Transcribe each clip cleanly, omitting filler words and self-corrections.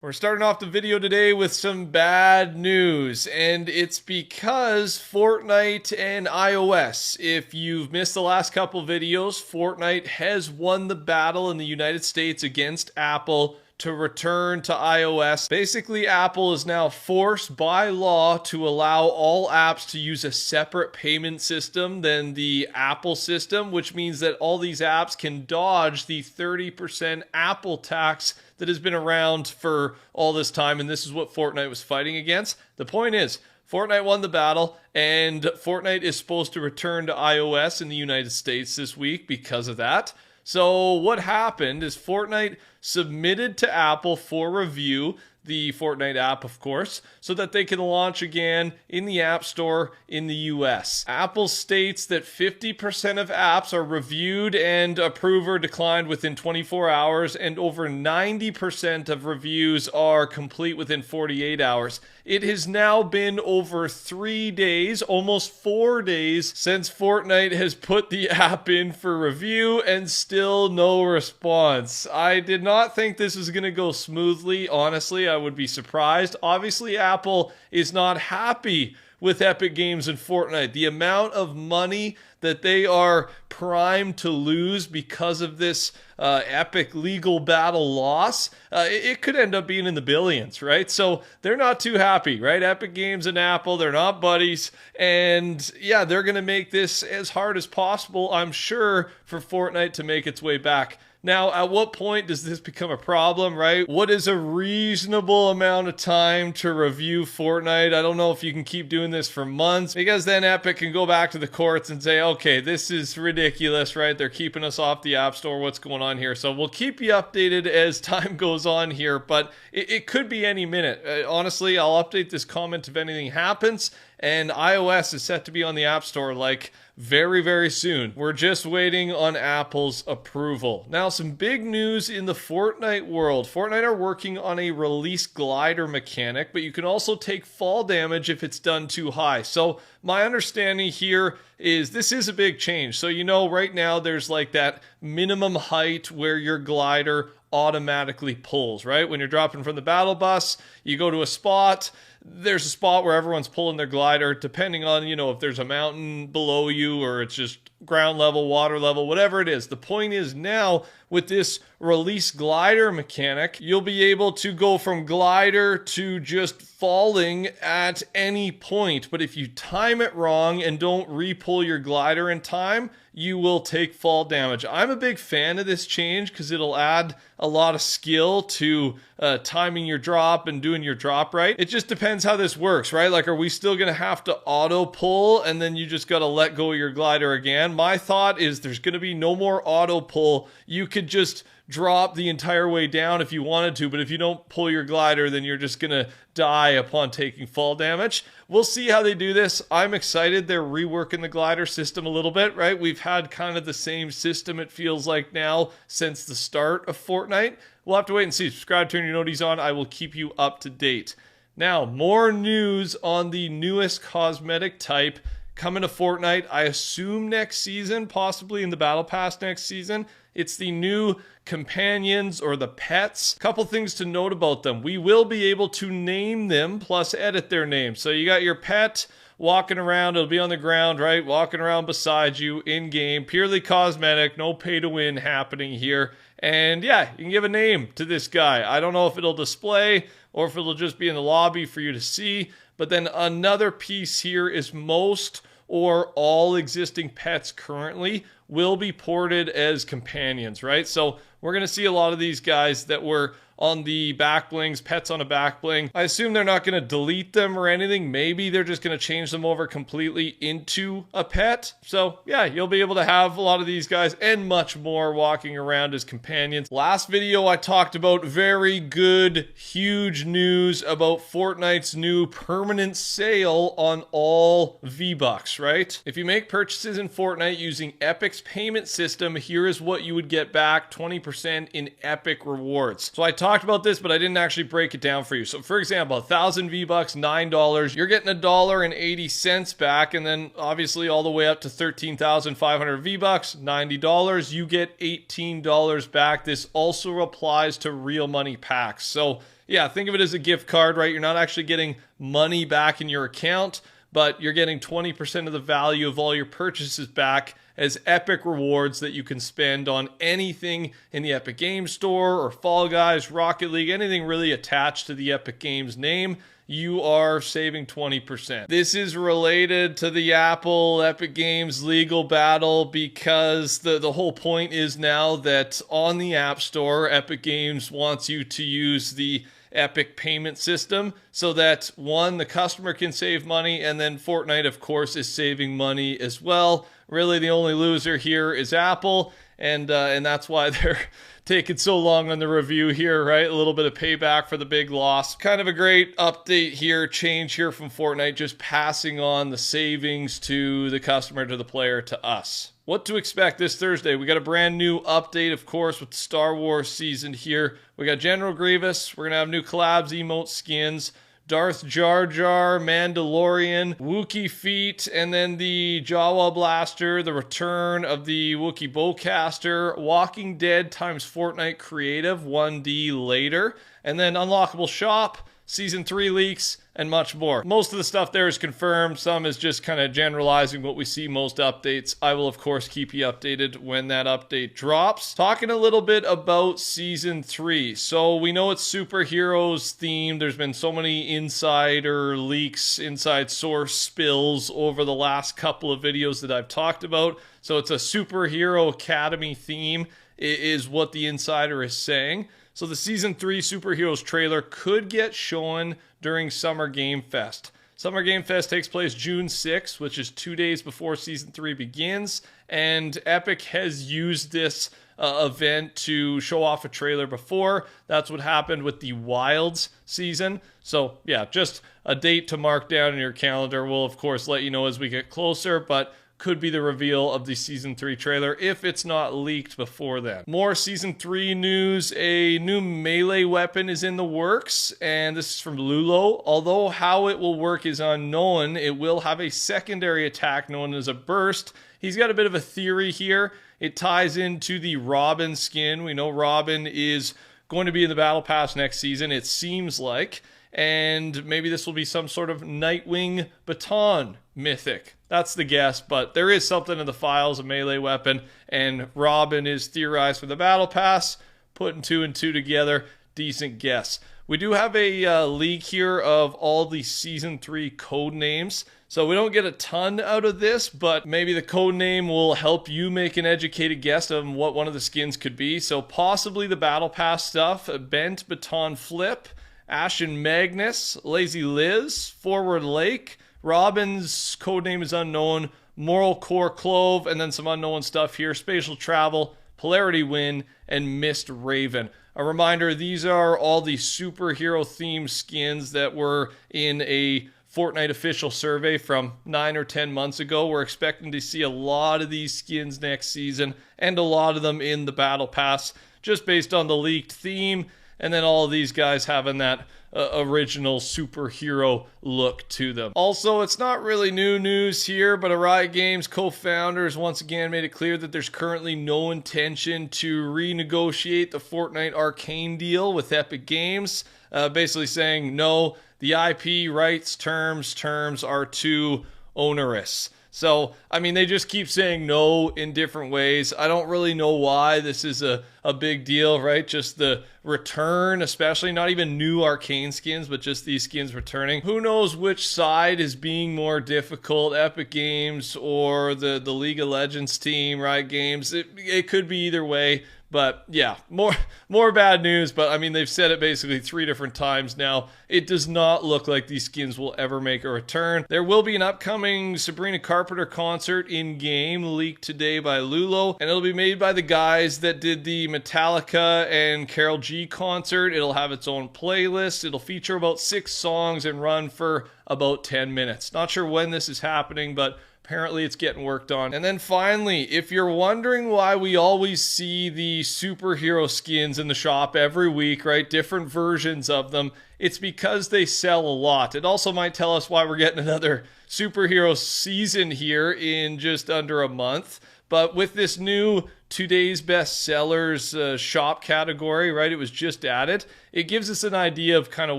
We're starting off the video today with some bad news, and it's because Fortnite and iOS. If you've missed the last couple videos, Fortnite has won the battle in the United States against Apple to return to iOS. Basically, Apple is now forced by law to allow all apps to use a separate payment system than the Apple system, which means that all these apps can dodge the 30% Apple tax that has been around for all this time, and this is what Fortnite was fighting against. The point is, Fortnite won the battle, and Fortnite is supposed to return to iOS in the United States this week because of that. So what happened is Fortnite submitted to Apple for review, the Fortnite app, of course, so that they can launch again in the App Store in the US. Apple states that 50% of apps are reviewed and approved or declined within 24 hours, and over 90% of reviews are complete within 48 hours. It has now been over 3 days, almost 4 days, since Fortnite has put the app in for review, and still no response. I did not think this was going to go smoothly, honestly. I would be surprised. Obviously, Apple is not happy with Epic Games and Fortnite. The amount of money that they are primed to lose because of this Epic legal battle loss, it could end up being in the billions, right? So they're not too happy, right? Epic Games and Apple, they're not buddies. And yeah, they're going to make this as hard as possible, I'm sure, for Fortnite to make its way back. Now, at what point does this become a problem, right? What is a reasonable amount of time to review Fortnite? I don't know if you can keep doing this for months, because then Epic can go back to the courts and say, okay, this is ridiculous, right? They're keeping us off the App Store. What's going on here? So we'll keep you updated as time goes on here, but it could be any minute. Honestly, I'll update this comment if anything happens, and iOS is set to be on the App Store like very, very soon. We're just waiting on Apple's approval. Now, some big news in the Fortnite world. Fortnite are working on a release glider mechanic, but you can also take fall damage if it's done too high. So my understanding here is this is a big change. So, you know, right now there's like that minimum height where your glider automatically pulls, right? When you're dropping from the battle bus, you go to a spot, there's a spot where everyone's pulling their glider, depending on, you know, if there's a mountain below you or it's just ground level, water level, whatever it is. The point is now with this release glider mechanic, you'll be able to go from glider to just falling at any point. But if you time it wrong and don't re-pull your glider in time, you will take fall damage. I'm a big fan of this change because it'll add a lot of skill to timing your drop and doing your drop right. It just depends how this works, right? Like, are we still going to have to auto pull and then you just got to let go of your glider again? My thought is there's going to be no more auto pull. You could just drop the entire way down if you wanted to, but if you don't pull your glider, then you're just gonna die upon taking fall damage. We'll see how they do this. I'm excited they're reworking the glider system a little bit, right? We've had kind of the same system, it feels like now, since the start of Fortnite. We'll have to wait and see. Subscribe, turn your noties on. I will keep you up to date. Now, more news on the newest cosmetic type coming to Fortnite, I assume next season, possibly in the Battle Pass next season. It's the new companions or the pets. Couple things to note about them. We will be able to name them plus edit their names. So you got your pet walking around, it'll be on the ground, right? Walking around beside you in game, purely cosmetic, no pay to win happening here. And yeah, you can give a name to this guy. I don't know if it'll display or if it'll just be in the lobby for you to see. But then another piece here is most or all existing pets currently will be ported as companions, right? So we're going to see a lot of these guys that were on the back blings, pets on a back bling. I assume they're not going to delete them or anything. Maybe they're just going to change them over completely into a pet. So yeah, you'll be able to have a lot of these guys and much more walking around as companions. Last video, I talked about very good, huge news about Fortnite's new permanent sale on all V-Bucks, right? If you make purchases in Fortnite using Epic's payment system, here is what you would get back, 20% in Epic rewards. So I talked talked about this, but I didn't actually break it down for you. So for example, 1,000 V-Bucks, $9, you're getting $1.80 back, and then obviously all the way up to 13,500 V-Bucks, $90, you get $18 back. This also applies to real money packs. So yeah, think of it as a gift card, right? You're not actually getting money back in your account, but you're getting 20% of the value of all your purchases back as Epic rewards that you can spend on anything in the Epic Games Store or Fall Guys, Rocket League, anything really attached to the Epic Games name. You are saving 20%. This is related to the Apple Epic Games legal battle because the whole point is now that on the App Store, Epic Games wants you to use the Epic payment system so that, one, the customer can save money, and then Fortnite, of course, is saving money as well. Really, the only loser here is Apple, and that's why they're taking so long on the review here, right? A little bit of payback for the big loss. Kind of a great update here, change here from Fortnite, just passing on the savings to the customer, to the player, to us. What to expect this Thursday? We got a brand new update, of course, with the Star Wars season here. We got General Grievous. We're going to have new collabs, emote skins, Darth Jar Jar, Mandalorian, Wookiee feet, and then the Jawa Blaster, the return of the Wookiee Bowcaster, Walking Dead times Fortnite Creative 1D later, and then Unlockable Shop, Season 3 leaks, and much more. Most of the stuff there is confirmed. Some is just kind of generalizing what we see most updates. I will, of course, keep you updated when that update drops. Talking a little bit about Season 3. So we know it's superheroes themed. There's been so many insider leaks, inside source spills over the last couple of videos that I've talked about. So it's a superhero academy theme, is what the insider is saying. So the Season 3 Superheroes trailer could get shown during Summer Game Fest. Summer Game Fest takes place June 6th, which is 2 days before Season 3 begins, and Epic has used this event to show off a trailer before. That's what happened with the Wilds season. So yeah, just a date to mark down in your calendar. We'll of course let you know as we get closer, but could be the reveal of the Season 3 trailer if it's not leaked before then. More Season 3 news. A new melee weapon is in the works, and this is from Lulo. Although how it will work is unknown, it will have a secondary attack known as a burst. He's got a bit of a theory here. It ties into the Robin skin. We know Robin is going to be in the Battle Pass next season, it seems like. And maybe this will be some sort of Nightwing baton mythic. That's the guess, but there is something in the files, a melee weapon, and Robin is theorized for the Battle Pass. Putting 2 and 2 together, decent guess. We do have a leak here of all the Season 3 code names. So we don't get a ton out of this, but maybe the code name will help you make an educated guess on what one of the skins could be. So possibly the Battle Pass stuff, Bent Baton Flip, Ashen Magnus, Lazy Liz, Forward Lake, Robin's codename is unknown, Moral Core Clove, and then some unknown stuff here, Spatial Travel, Polarity Wind, and Mist Raven. A reminder, these are all the superhero themed skins that were in a Fortnite official survey from 9 or 10 months ago. We're expecting to see a lot of these skins next season, and a lot of them in the Battle Pass, just based on the leaked theme, and then all of these guys having that original superhero look to them. Also, it's not really new news here, but Riot Games co-founders once again made it clear that there's currently no intention to renegotiate the Fortnite Arcane deal with Epic Games, basically saying no, the IP rights terms are too onerous. So, I mean, they just keep saying no in different ways. I don't really know why this is a big deal, right? Just the return, especially not even new Arcane skins, but just these skins returning. Who knows which side is being more difficult, Epic Games or the League of Legends team, Riot Games? It could be either way. But yeah, more bad news, but I mean, they've said it basically 3 different times now. It does not look like these skins will ever make a return. There will be an upcoming Sabrina Carpenter concert in-game leaked today by Lulo, and it'll be made by the guys that did the Metallica and Karol G concert. It'll have its own playlist. It'll feature about 6 songs and run for about 10 minutes. Not sure when this is happening, but Apparently it's getting worked on. And then finally, if you're wondering why we always see the superhero skins in the shop every week, right? Different versions of them. It's because they sell a lot. It also might tell us why we're getting another superhero season here in just under a month. But with this new today's best sellers shop category, right, it was just added. It gives us an idea of kind of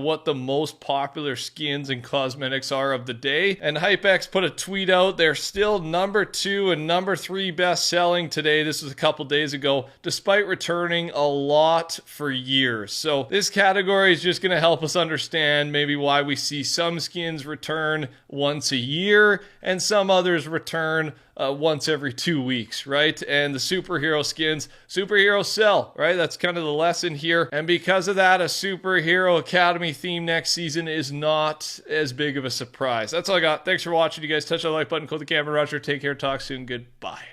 what the most popular skins and cosmetics are of the day. And HypeX put a tweet out. They're still number 2 and number 3 best selling today. This was a couple days ago, despite returning a lot for years. So this category is just going to help us understand maybe why we see some skins return once a year and some others return once every 2 weeks, right? And the superhero skins, superheroes sell, right? That's kind of the lesson here. And because of that, a superhero academy theme next season is not as big of a surprise. That's all I got. Thanks for watching, you guys. Touch that like button, click the camera, Roger. Take care. Talk soon. Goodbye.